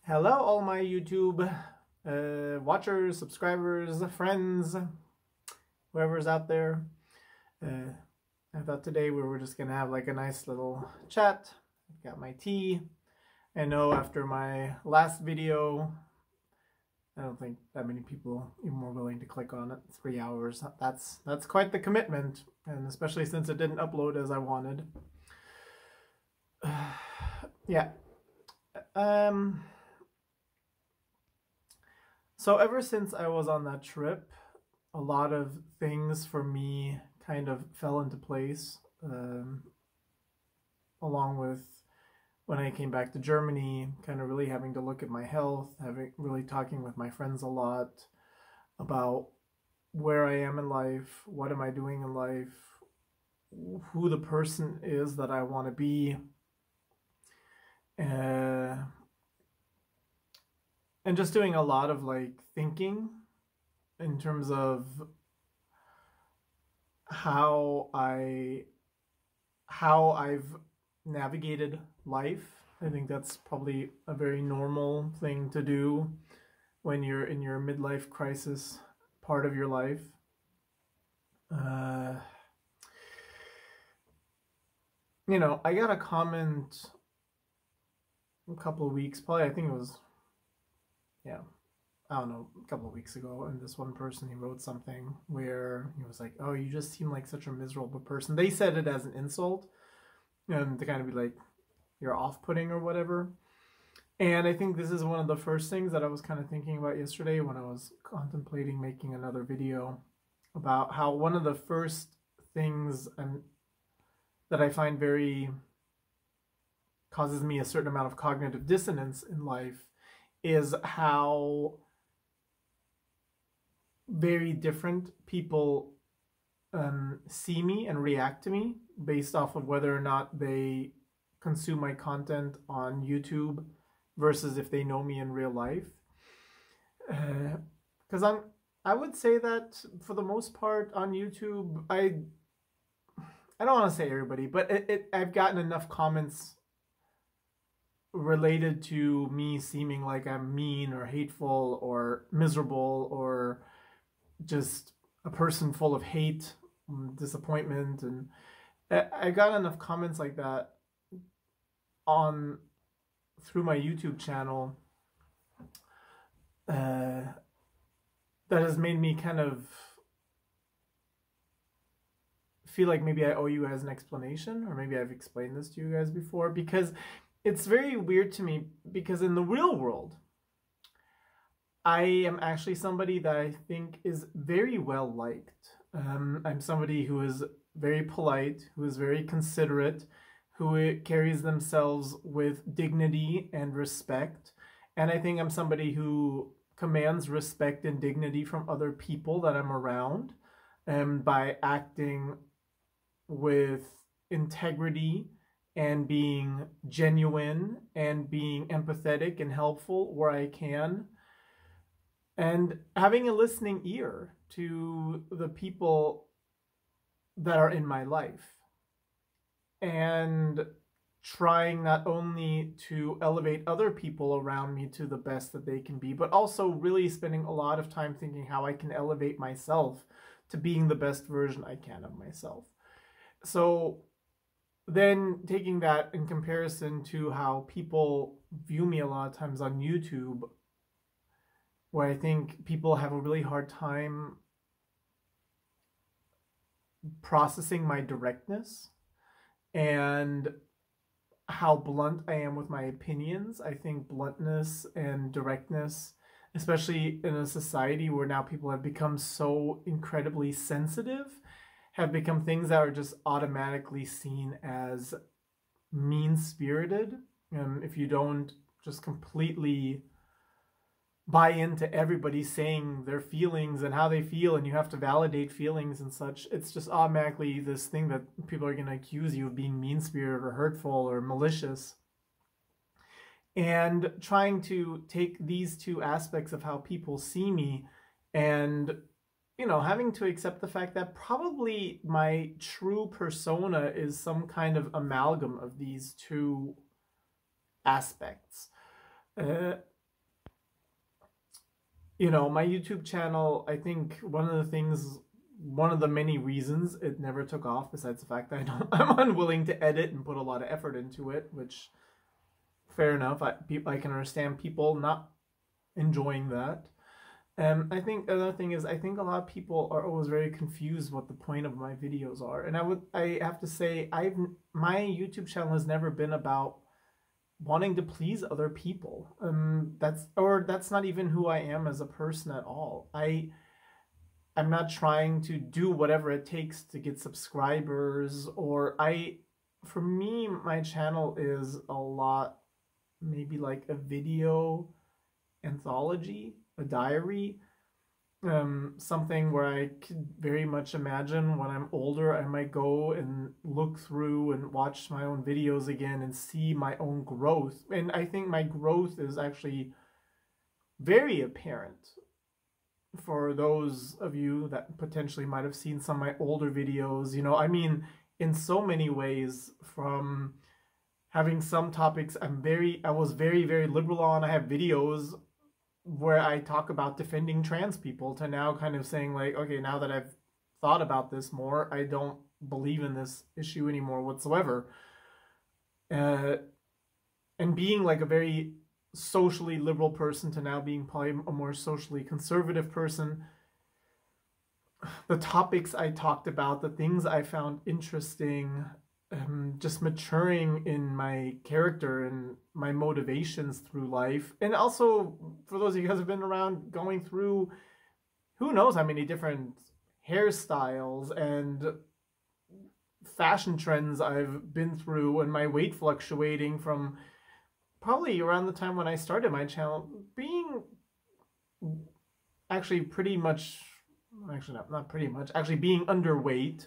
Hello, all my YouTube watchers, subscribers, friends, whoever's out there. I thought today we were just gonna have like a nice little chat. I've got my tea. I know after my last video, I don't think that many people even were willing to click on it. 3 hours. That's quite the commitment, and especially since it didn't upload as I wanted. Yeah. So ever since I was on that trip, a lot of things for me kind of fell into place, along with when I came back to Germany, kind of really having to look at my health, really talking with my friends a lot about where I am in life, what am I doing in life, who the person is that I want to be, and just doing a lot of like thinking in terms of how I've navigated life. I think that's probably a very normal thing to do when you're in your midlife crisis part of your life. You know, I got a comment a couple of weeks, probably I think it was, yeah, I don't know, a couple of weeks ago, and this one person, he wrote something where he was like, oh, you just seem like such a miserable person. They said it as an insult, and to kind of be like, you're off-putting or whatever. And I think this is one of the first things that I was kind of thinking about yesterday when I was contemplating making another video about how one of the first things that I find causes me a certain amount of cognitive dissonance in life is how very different people see me and react to me based off of whether or not they consume my content on YouTube versus if they know me in real life. Because I would say that for the most part on YouTube, I don't want to say everybody, but I've gotten enough comments related to me seeming like I'm mean or hateful or miserable or just a person full of hate, disappointment, and I got enough comments like that through my YouTube channel that has made me kind of feel like maybe I owe you guys an explanation, or maybe I've explained this to you guys before, because it's very weird to me, because in the real world, I am actually somebody that I think is very well liked. I'm somebody who is very polite, who is very considerate, who carries themselves with dignity and respect. And I think I'm somebody who commands respect and dignity from other people that I'm around, by acting with integrity and being genuine and being empathetic and helpful where I can, and having a listening ear to the people that are in my life, and trying not only to elevate other people around me to the best that they can be, but also really spending a lot of time thinking how I can elevate myself to being the best version I can of myself. So then taking that in comparison to how people view me a lot of times on YouTube, where I think people have a really hard time processing my directness and how blunt I am with my opinions. I think bluntness and directness, especially in a society where now people have become so incredibly sensitive, have become things that are just automatically seen as mean-spirited. If you don't just completely buy into everybody saying their feelings and how they feel, and you have to validate feelings and such, it's just automatically this thing that people are going to accuse you of being mean-spirited or hurtful or malicious. And trying to take these two aspects of how people see me and, you know, having to accept the fact that probably my true persona is some kind of amalgam of these two aspects. you know, my YouTube channel, I think one of the many reasons it never took off, besides the fact that I'm unwilling to edit and put a lot of effort into it, which, fair enough, I can understand people not enjoying that. I think another thing is I think a lot of people are always very confused what the point of my videos are. And I have to say my YouTube channel has never been about wanting to please other people. That's not even who I am as a person at all. I'm not trying to do whatever it takes to get subscribers, for me, my channel is a lot, maybe like a video anthology, a diary, something where I could very much imagine when I'm older, I might go and look through and watch my own videos again and see my own growth. And I think my growth is actually very apparent for those of you that potentially might have seen some of my older videos. You know, I mean, in so many ways, from having some topics I was very, very liberal on. I have videos where I talk about defending trans people, to now kind of saying like, okay, now that I've thought about this more, I don't believe in this issue anymore whatsoever. And being like a very socially liberal person to now being probably a more socially conservative person, the topics I talked about, the things I found interesting, just maturing in my character and my motivations through life. And also, for those of you guys who have been around, going through who knows how many different hairstyles and fashion trends I've been through, and my weight fluctuating from probably around the time when I started my channel being actually pretty much, actually not pretty much, actually being underweight,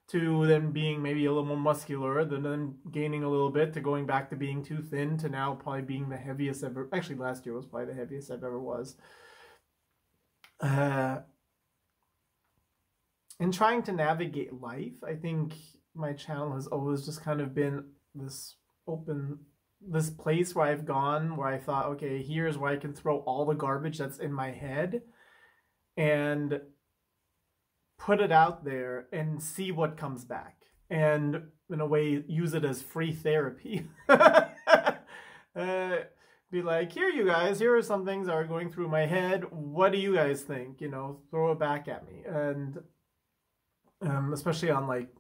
to then being maybe a little more muscular, then gaining a little bit, to going back to being too thin, to now probably being the heaviest ever. Actually, last year was probably the heaviest I've ever was. And trying to navigate life, I think my channel has always just kind of been this place where I've gone, where I thought, okay, here's where I can throw all the garbage that's in my head and put it out there and see what comes back, and in a way use it as free therapy. Be like, here you guys, here are some things that are going through my head, what do you guys think, you know, throw it back at me. And especially on like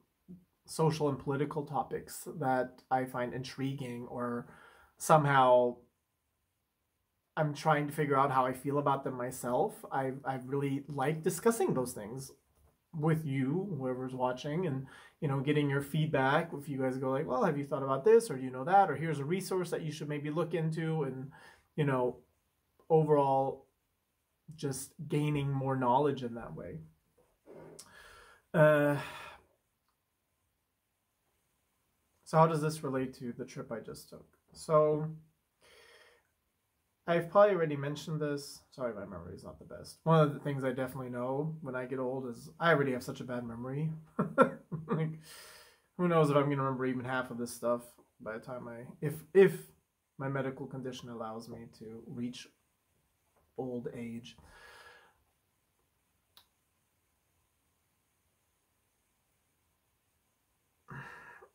social and political topics that I find intriguing, or somehow I'm trying to figure out how I feel about them myself. I really like discussing those things with you, whoever's watching, and, you know, getting your feedback. If you guys go like, well, have you thought about this, or you know that, or here's a resource that you should maybe look into, and, you know, overall just gaining more knowledge in that way. So how does this relate to the trip I just took? So I've probably already mentioned this. Sorry, my memory is not the best. One of the things I definitely know when I get old is I already have such a bad memory. Like, who knows if I'm going to remember even half of this stuff by the time if my medical condition allows me to reach old age.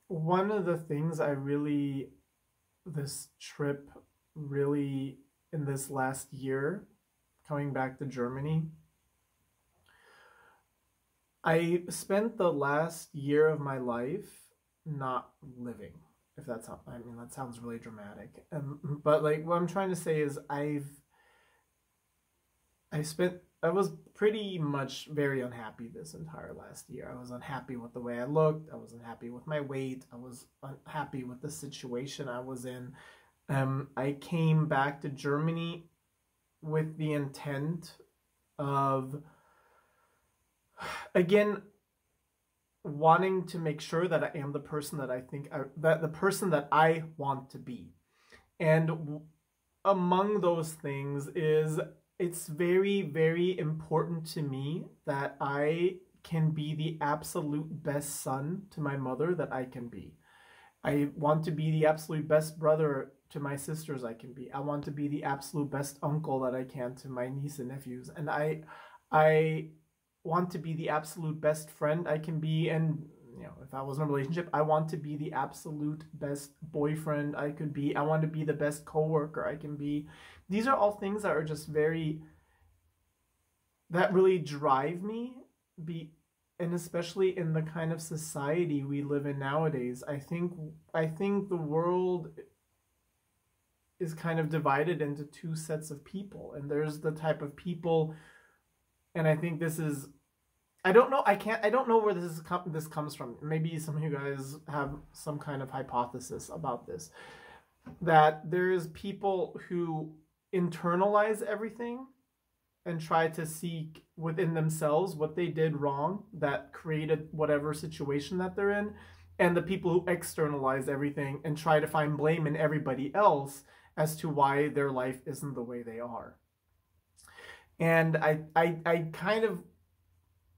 One of the things this trip really, in this last year, coming back to Germany, I spent the last year of my life not living. If that's how, I mean, that sounds really dramatic. But like, what I'm trying to say is I was pretty much very unhappy this entire last year. I was unhappy with the way I looked. I was unhappy with my weight. I was unhappy with the situation I was in. I came back to Germany with the intent of, again, wanting to make sure that I am the person that the person that I want to be. And among those things is, it's very, very important to me that I can be the absolute best son to my mother that I can be. I want to be the absolute best brother to my sisters I can be. I want to be the absolute best uncle that I can to my niece and nephews. And I want to be the absolute best friend I can be. And, you know, if I was in a relationship, I want to be the absolute best boyfriend I could be. I want to be the best coworker I can be. These are all things that are just that really drive me. And especially in the kind of society we live in nowadays, I think the world is kind of divided into two sets of people. And there's the type of people, and I think this is, I don't know where this comes from. Maybe some of you guys have some kind of hypothesis about this, that there's people who internalize everything and try to seek within themselves what they did wrong that created whatever situation that they're in, and the people who externalize everything and try to find blame in everybody else as to why their life isn't the way they are. And I kind of,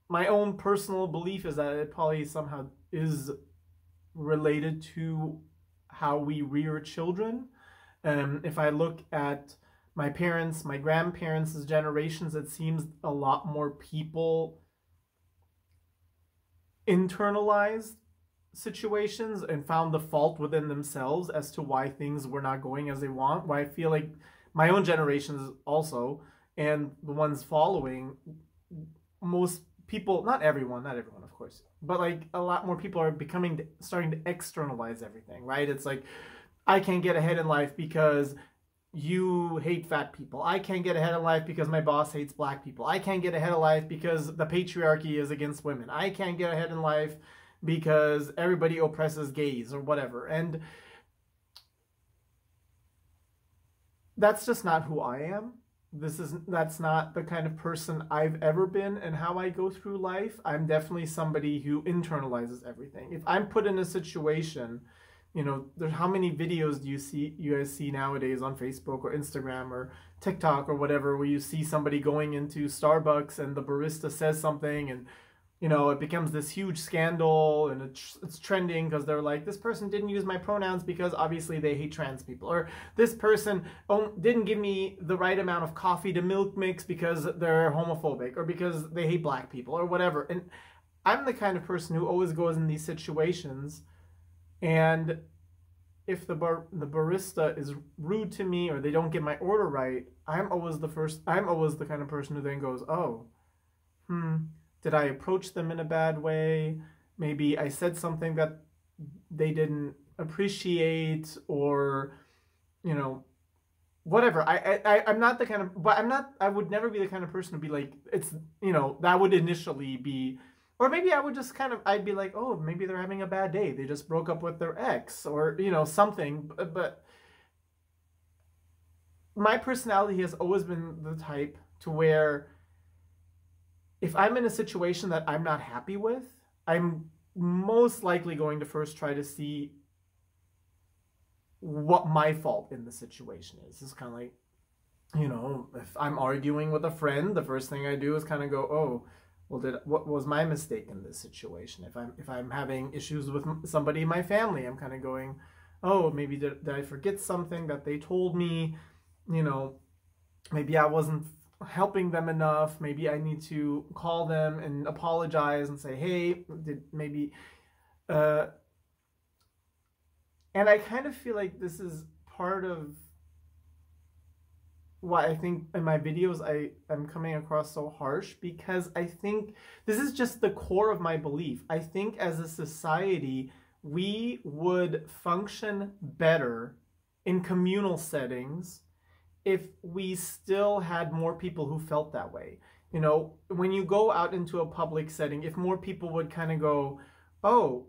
my own personal belief is that it probably somehow is related to how we rear children. If I look at my parents, my grandparents' generations, it seems a lot more people internalized situations and found the fault within themselves as to why things were not going as they want. Why I feel like my own generations also, and the ones following, most people, not everyone of course, but like a lot more people are starting to externalize everything, right? It's like, I can't get ahead in life because you hate fat people. I can't get ahead in life because my boss hates black people. I can't get ahead in life because the patriarchy is against women. I can't get ahead in life because everybody oppresses gays or whatever. And that's just not who I am. That's not the kind of person I've ever been and how I go through life. I'm definitely somebody who internalizes everything. If I'm put in a situation, you know, there's how many videos do you guys see nowadays on Facebook or Instagram or TikTok or whatever, where you see somebody going into Starbucks and the barista says something, and, you know, it becomes this huge scandal, and it's trending because they're like, this person didn't use my pronouns because obviously they hate trans people, or this person didn't give me the right amount of coffee to milk mix because they're homophobic, or because they hate black people, or whatever. And I'm the kind of person who always goes in these situations, and if the barista is rude to me or they don't get my order right, I'm always the kind of person who then goes, oh, did I approach them in a bad way? Maybe I said something that they didn't appreciate, or, you know, whatever. I'm not the kind of, but I would never be the kind of person to be like, it's, you know, that would initially be. Or maybe I would just I'd be like, oh, maybe they're having a bad day. They just broke up with their ex, or, you know, something. But my personality has always been the type to where if I'm in a situation that I'm not happy with, I'm most likely going to first try to see what my fault in the situation is. It's kind of like, you know, if I'm arguing with a friend, the first thing I do is kind of go, oh, well, what was my mistake in this situation? If I'm having issues with somebody in my family, I'm kind of going, oh, maybe did I forget something that they told me? You know, maybe I wasn't helping them enough. Maybe I need to call them and apologize and say, hey, and I kind of feel like this is part of why I think in my videos I'm coming across so harsh, because I think this is just the core of my belief. I think as a society, we would function better in communal settings if we still had more people who felt that way. You know, when you go out into a public setting, if more people would kind of go, oh,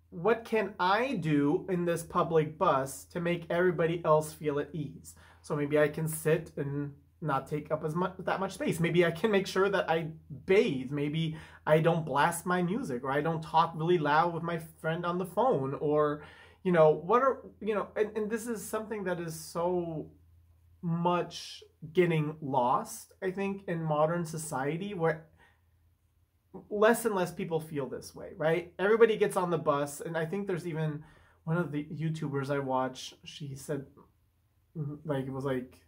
what can I do in this public bus to make everybody else feel at ease? So maybe I can sit and not take up that much space. Maybe I can make sure that I bathe. Maybe I don't blast my music, or I don't talk really loud with my friend on the phone, or, you know, and this is something that is so much getting lost, I think, in modern society, where less and less people feel this way, right? Everybody gets on the bus, and I think there's even one of the YouTubers I watch, she said, like, it was like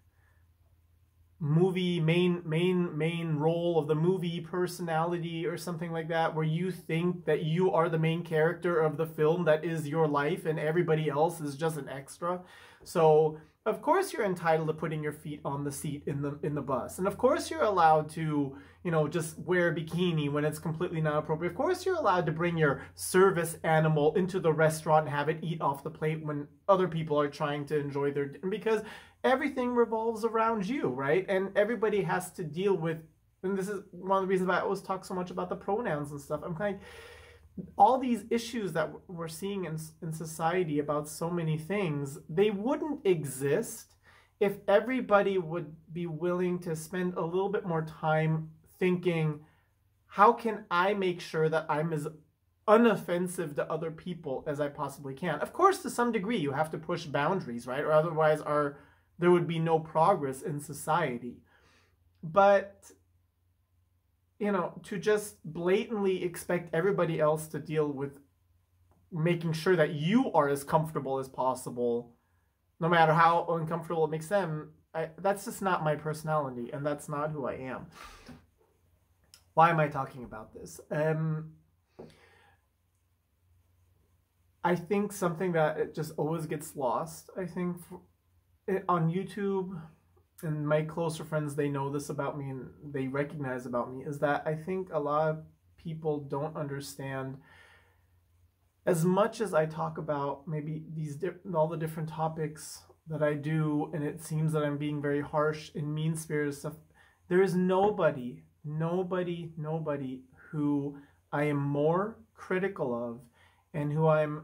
movie main role of the movie personality or something like that, where you think that you are the main character of the film that is your life and everybody else is just an extra. So of course you're entitled to putting your feet on the seat in the bus, and of course you're allowed to, you know, just wear a bikini when it's completely not appropriate. Of course you're allowed to bring your service animal into the restaurant and have it eat off the plate when other people are trying to enjoy their, because everything revolves around you, right? And everybody has to deal with, and this is one of the reasons why I always talk so much about the pronouns and stuff. I'm kind of, all these issues that we're seeing in society about so many things, they wouldn't exist if everybody would be willing to spend a little bit more time thinking, how can I make sure that I'm as unoffensive to other people as I possibly can? Of course, to some degree, you have to push boundaries, right? Or otherwise there would be no progress in society. But, you know, to just blatantly expect everybody else to deal with making sure that you are as comfortable as possible, no matter how uncomfortable it makes them, that's just not my personality, and that's not who I am. Why am I talking about this? I think something that it just always gets lost, I think, on YouTube, and my closer friends, they know this about me and they recognize about me, is that I think a lot of people don't understand, as much as I talk about maybe these all the different topics that I do, and it seems that I'm being very harsh and mean-spirited stuff, there is nobody who I am more critical of and who I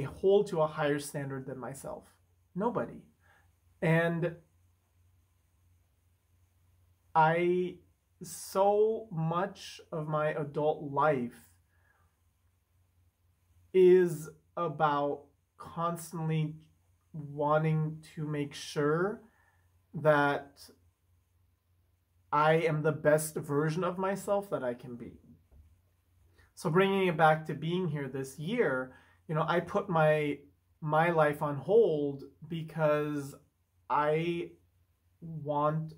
hold to a higher standard than myself. Nobody. And so much of my adult life is about constantly wanting to make sure that I am the best version of myself that I can be. So bringing it back to being here this year, you know, I put my life on hold because I want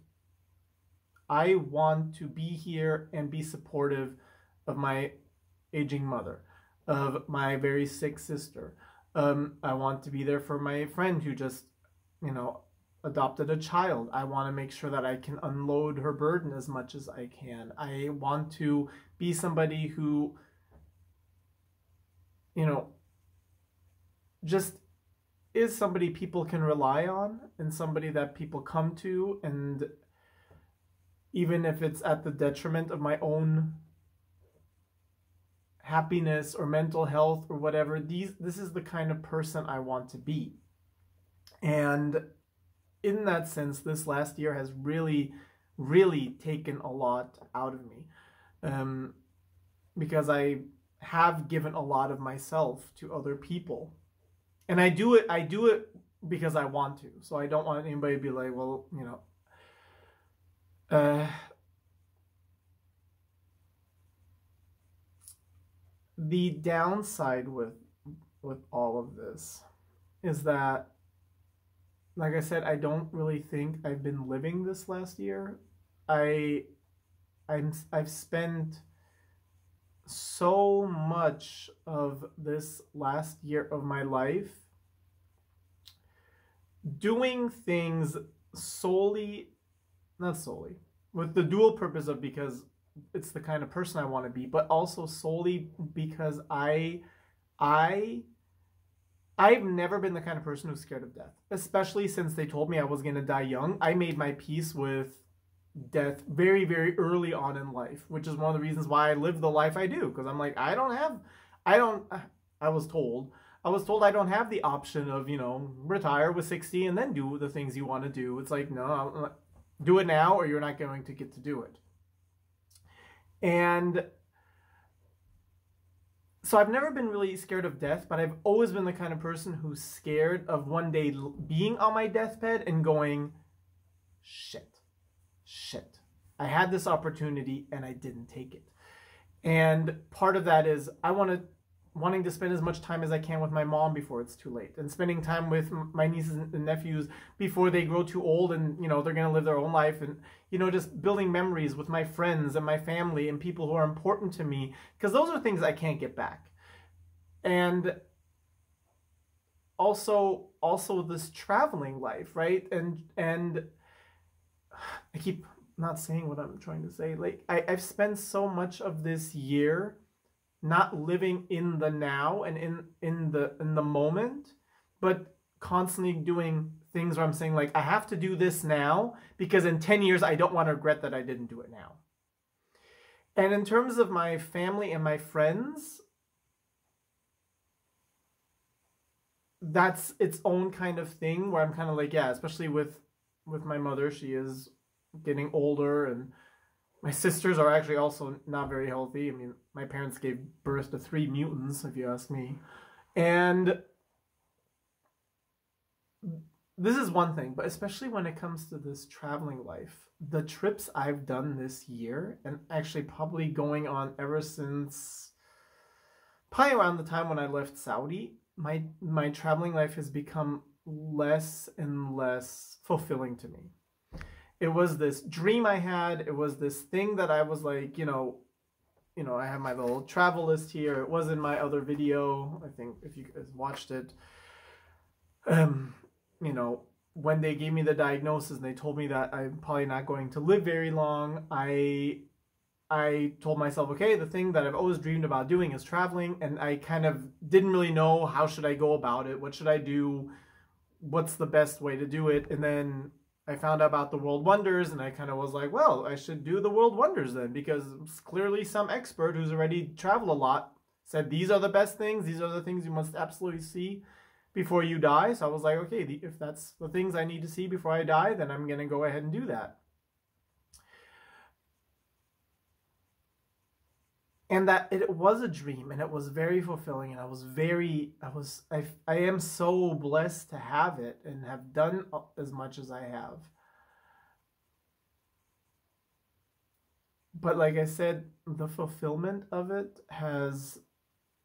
to be here and be supportive of my aging mother, of my very sick sister. I want to be there for my friend who just, you know, adopted a child. I want to make sure that I can unload her burden as much as I can. I want to be somebody who, you know, just is somebody people can rely on and somebody that people come to, and even if it's at the detriment of my own happiness or mental health or whatever, this is the kind of person I want to be. And in that sense, this last year has really, really taken a lot out of me, because I have given a lot of myself to other people. And I do it because I want to. So I don't want anybody to be like, well, you know, the downside with all of this is that, like I said, I don't really think I've been living this last year. I've spent so much of this last year of my life doing things not solely, with the dual purpose of, because it's the kind of person I want to be, but also solely because I've never been the kind of person who's scared of death, especially since they told me I was going to die young. I made my peace with death very, very early on in life, which is one of the reasons why I live the life I do, because I'm like, I was told I don't have the option of, you know, retire with 60 and then do the things you want to do. It's like, no, do it now or you're not going to get to do it. And so I've never been really scared of death, but I've always been the kind of person who's scared of one day being on my deathbed and going, shit, I had this opportunity and I didn't take it. And part of that is I want to wanting to spend as much time as I can with my mom before it's too late, and spending time with my nieces and nephews before they grow too old and, you know, they're going to live their own life, and, you know, just building memories with my friends and my family and people who are important to me, because those are things I can't get back. And also this traveling life, right? And I keep not saying what I'm trying to say. Like, I've spent so much of this year not living in the now and in the moment, but constantly doing things where I'm saying, like, I have to do this now because in 10 years I don't want to regret that I didn't do it now. And in terms of my family and my friends, that's its own kind of thing where I'm kind of like, yeah, especially with my mother, she is getting older, and my sisters are actually also not very healthy. I mean, my parents gave birth to 3 mutants, if you ask me. And this is one thing, but especially when it comes to this traveling life, the trips I've done this year, and actually probably going on ever since probably around the time when I left Saudi, my traveling life has become less and less fulfilling to me. It was this dream I had. It was this thing that I was like, you know, I have my little travel list here. It was in my other video. I think if you guys watched it, you know, when they gave me the diagnosis and they told me that I'm probably not going to live very long, I told myself, okay, the thing that I've always dreamed about doing is traveling, and I kind of didn't really know how should I go about it. What should I do? What's the best way to do it? And then I found out about the World Wonders, and I kind of was like, well, I should do the World Wonders then, because clearly some expert who's already traveled a lot said these are the best things, these are the things you must absolutely see before you die. So I was like, okay, if that's the things I need to see before I die, then I'm going to go ahead and do that. And that it was a dream, and it was very fulfilling, and I am so blessed to have it and have done as much as I have. But like I said, the fulfillment of it has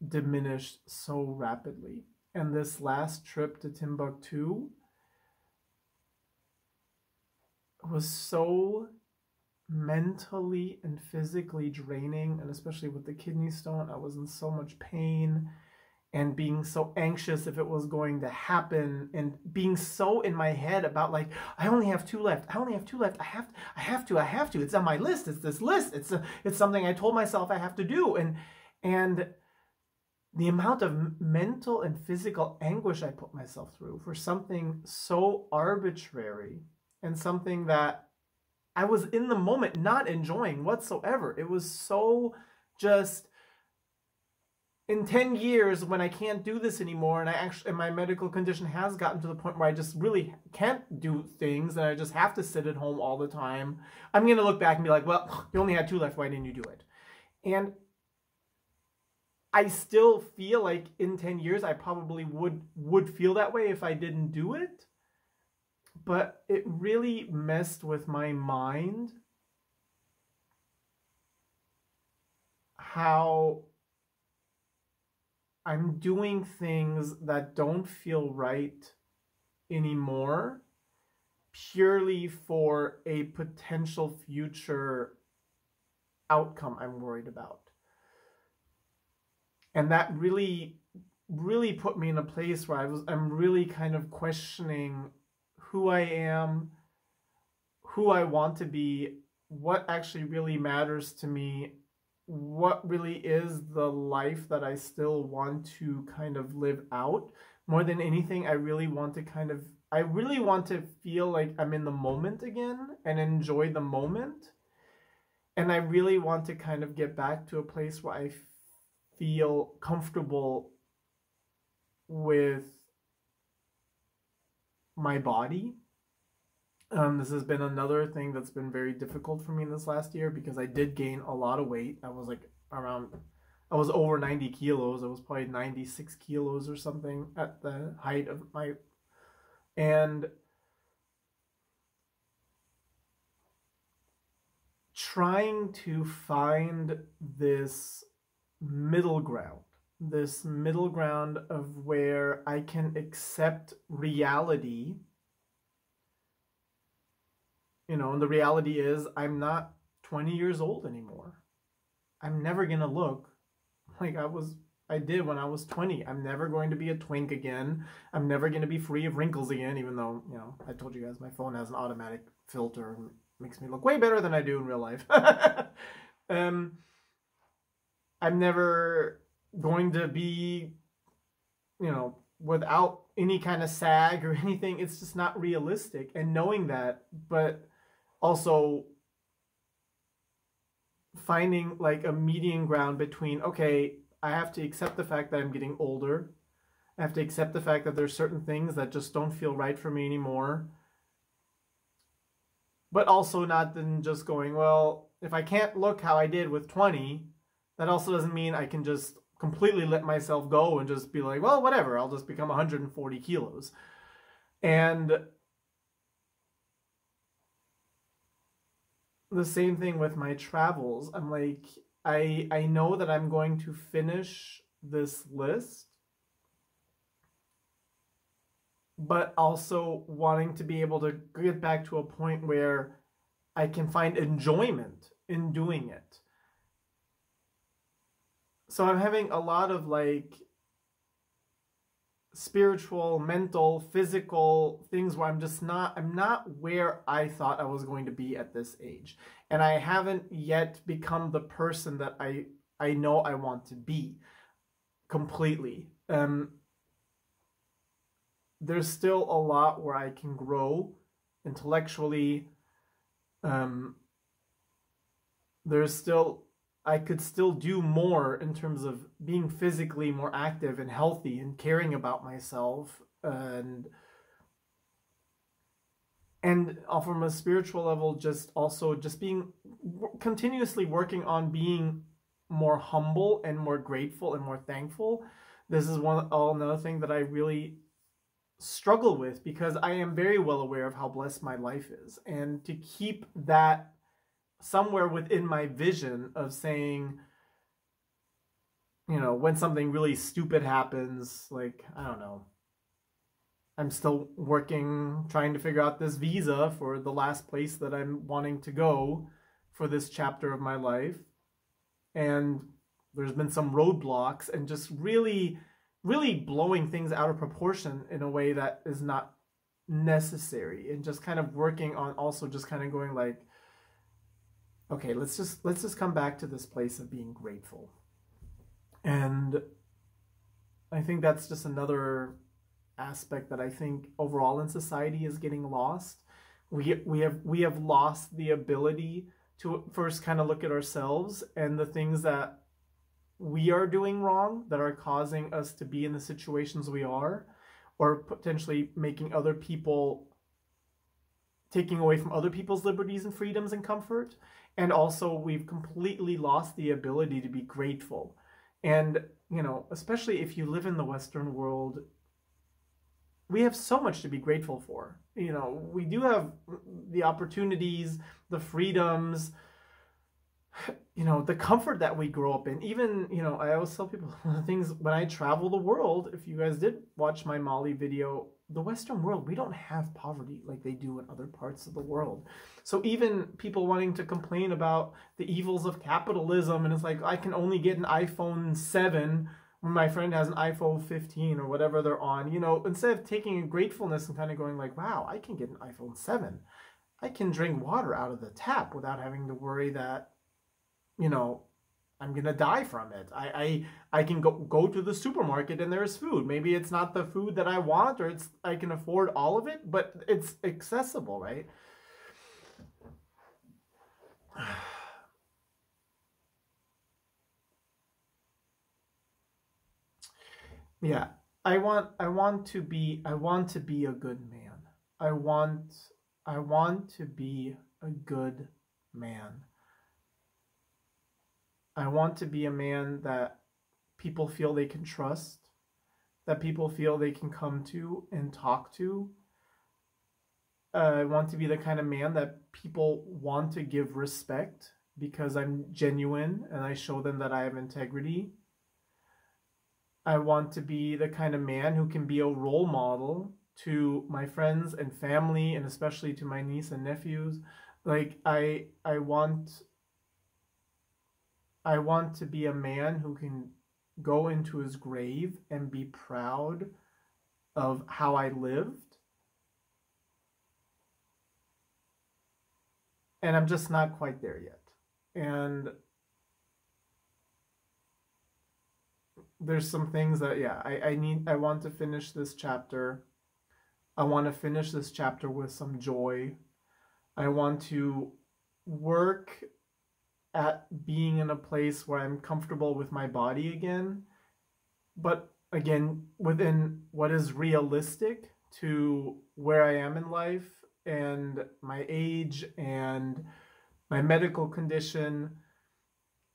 diminished so rapidly. And this last trip to Timbuktu was so mentally and physically draining, and especially with the kidney stone, I was in so much pain and being so anxious if it was going to happen, and being so in my head about, like, I only have 2 left. I only have 2 left. I have to. It's on my list. It's this list. It's something I told myself I have to do. And the amount of mental and physical anguish I put myself through for something so arbitrary, and something that I was in the moment not enjoying whatsoever. It was so just, in 10 years when I can't do this anymore, and my medical condition has gotten to the point where I just really can't do things, and I just have to sit at home all the time, I'm going to look back and be like, well, you only had 2 left, why didn't you do it? And I still feel like in 10 years I probably would feel that way if I didn't do it. But it really messed with my mind how I'm doing things that don't feel right anymore purely for a potential future outcome I'm worried about. And that really, really put me in a place where I'm really kind of questioning who I am, who I want to be, what actually really matters to me, what really is the life that I still want to kind of live out. More than anything, I really want to feel like I'm in the moment again and enjoy the moment. And I really want to kind of get back to a place where I feel comfortable with my body. This has been another thing that's been very difficult for me in this last year, because I did gain a lot of weight. I was over 90 kilos. I was probably 96 kilos or something at the height of my, and trying to find this middle ground, this middle ground of where I can accept reality. You know, and the reality is I'm not 20 years old anymore. I'm never going to look like I did when I was 20. I'm never going to be a twink again. I'm never going to be free of wrinkles again, even though, you know, I told you guys my phone has an automatic filter and makes me look way better than I do in real life. I'm never going to be, you know, without any kind of sag or anything. It's just not realistic. And knowing that, but also finding like a median ground between, okay, I have to accept the fact that I'm getting older. I have to accept the fact that there's certain things that just don't feel right for me anymore. But also not then just going, well, if I can't look how I did with 20, that also doesn't mean I can just completely let myself go and just be like, well, whatever, I'll just become 140 kilos. And the same thing with my travels. I'm like, I know that I'm going to finish this list, but also wanting to be able to get back to a point where I can find enjoyment in doing it. So I'm having a lot of like spiritual, mental, physical things where I'm not where I thought I was going to be at this age. And I haven't yet become the person that I know I want to be completely. There's still a lot where I can grow intellectually. I could still do more in terms of being physically more active and healthy and caring about myself, and from a spiritual level, just being continuously working on being more humble and more grateful and more thankful. This is another thing that I really struggle with, because I am very well aware of how blessed my life is, and to keep that somewhere within my vision of saying, you know, when something really stupid happens, like, I don't know, I'm still working, trying to figure out this visa for the last place that I'm wanting to go for this chapter of my life. And there's been some roadblocks and just really, really blowing things out of proportion in a way that is not necessary. And just kind of working on also just kind of going like, okay, let's just come back to this place of being grateful. And I think that's just another aspect that I think overall in society is getting lost. We have lost the ability to first kind of look at ourselves and the things that we are doing wrong that are causing us to be in the situations we are, or potentially making other people, taking away from other people's liberties and freedoms and comfort. And also we've completely lost the ability to be grateful. And, you know, especially if you live in the Western world, we have so much to be grateful for. You know, we do have the opportunities, the freedoms, you know, the comfort that we grow up in. Even, you know, I always tell people things when I travel the world. If you guys did watch my Mali video, the Western world, we don't have poverty like they do in other parts of the world. So even people wanting to complain about the evils of capitalism, and it's like, I can only get an iPhone 7 when my friend has an iPhone 15 or whatever they're on, you know, instead of taking a gratefulness and kind of going like, wow, I can get an iPhone 7. I can drink water out of the tap without having to worry that, you know, I'm going to die from it. I can go to the supermarket and there's food. Maybe it's not the food that I want, or I can afford all of it, but it's accessible, right? Yeah, I want to be a good man. I want to be a good man. I want to be a man that people feel they can trust, that people feel they can come to and talk to. I want to be the kind of man that people want to give respect because I'm genuine and I show them that I have integrity. I want to be the kind of man who can be a role model to my friends and family, and especially to my niece and nephews. Like I want to be a man who can go into his grave and be proud of how I lived. And I'm just not quite there yet. And there's some things that, yeah, I want to finish this chapter. I want to finish this chapter with some joy. I want to work at being in a place where I'm comfortable with my body again, but again, within what is realistic to where I am in life and my age and my medical condition,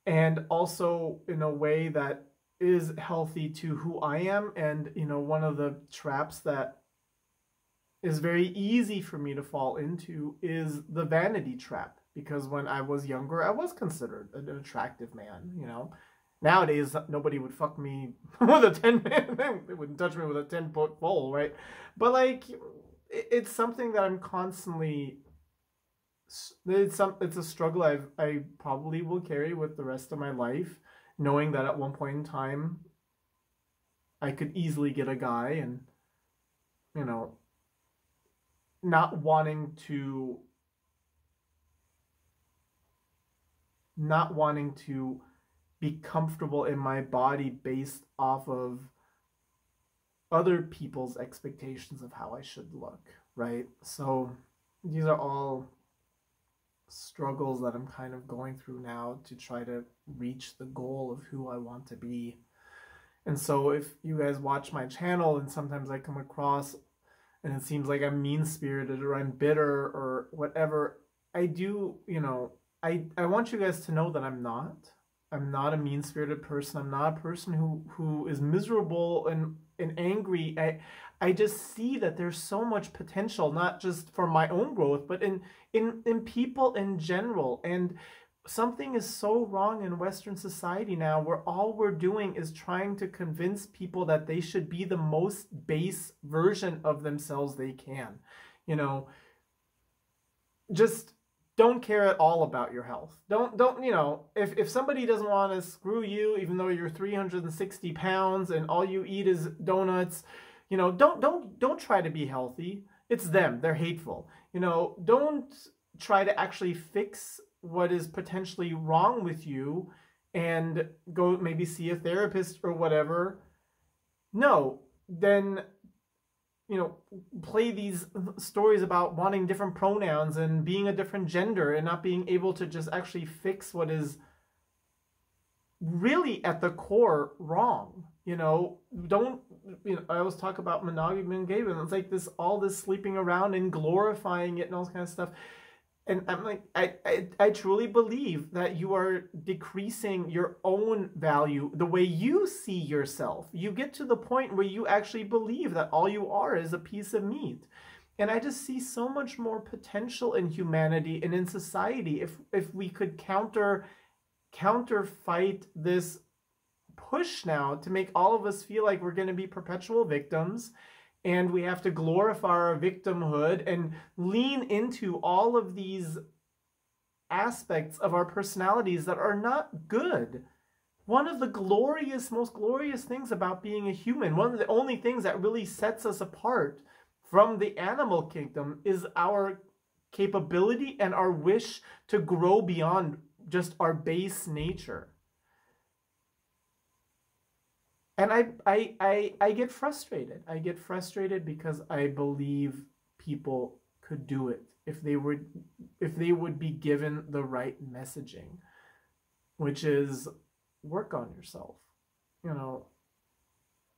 and also in a way that is healthy to who I am. And, you know, one of the traps that is very easy for me to fall into is the vanity trap. Because when I was younger, I was considered an attractive man, you know. Nowadays, nobody would fuck me with a 10-man. They wouldn't touch me with a 10-foot pole, right? But, like, it's something that I'm constantly... It's a struggle I probably will carry with the rest of my life, knowing that at one point in time, I could easily get a guy and, you know, not wanting to be comfortable in my body based off of other people's expectations of how I should look, right? So these are all struggles that I'm kind of going through now to try to reach the goal of who I want to be. And so if you guys watch my channel and sometimes I come across and it seems like I'm mean-spirited or I'm bitter or whatever, I do, you know, I want you guys to know that I'm not. I'm not a mean-spirited person. I'm not a person who is miserable and angry. I just see that there's so much potential, not just for my own growth, but in people in general. And something is so wrong in Western society now, where all we're doing is trying to convince people that they should be the most base version of themselves they can. You know, just don't care at all about your health. Don't you know, if somebody doesn't want to screw you, even though you're 360 pounds and all you eat is donuts, you know, don't try to be healthy. It's them. They're hateful. You know, don't try to actually fix what is potentially wrong with you and go maybe see a therapist or whatever. No, then, you know, play these stories about wanting different pronouns and being a different gender and not being able to just actually fix what is really at the core wrong. You know, don't, you know, I always talk about monogamy and gay, and it's like all this sleeping around and glorifying it and all this kind of stuff. And I'm like, I truly believe that you are decreasing your own value, the way you see yourself. You get to the point where you actually believe that all you are is a piece of meat. And I just see so much more potential in humanity and in society if we could counterfight this push now to make all of us feel like we're going to be perpetual victims. And we have to glorify our victimhood and lean into all of these aspects of our personalities that are not good. One of the most glorious things about being a human, one of the only things that really sets us apart from the animal kingdom, is our capability and our wish to grow beyond just our base nature. And I get frustrated. I get frustrated because I believe people could do it if they would be given the right messaging, which is work on yourself. You know,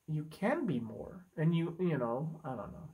you can be more, and you know, I don't know.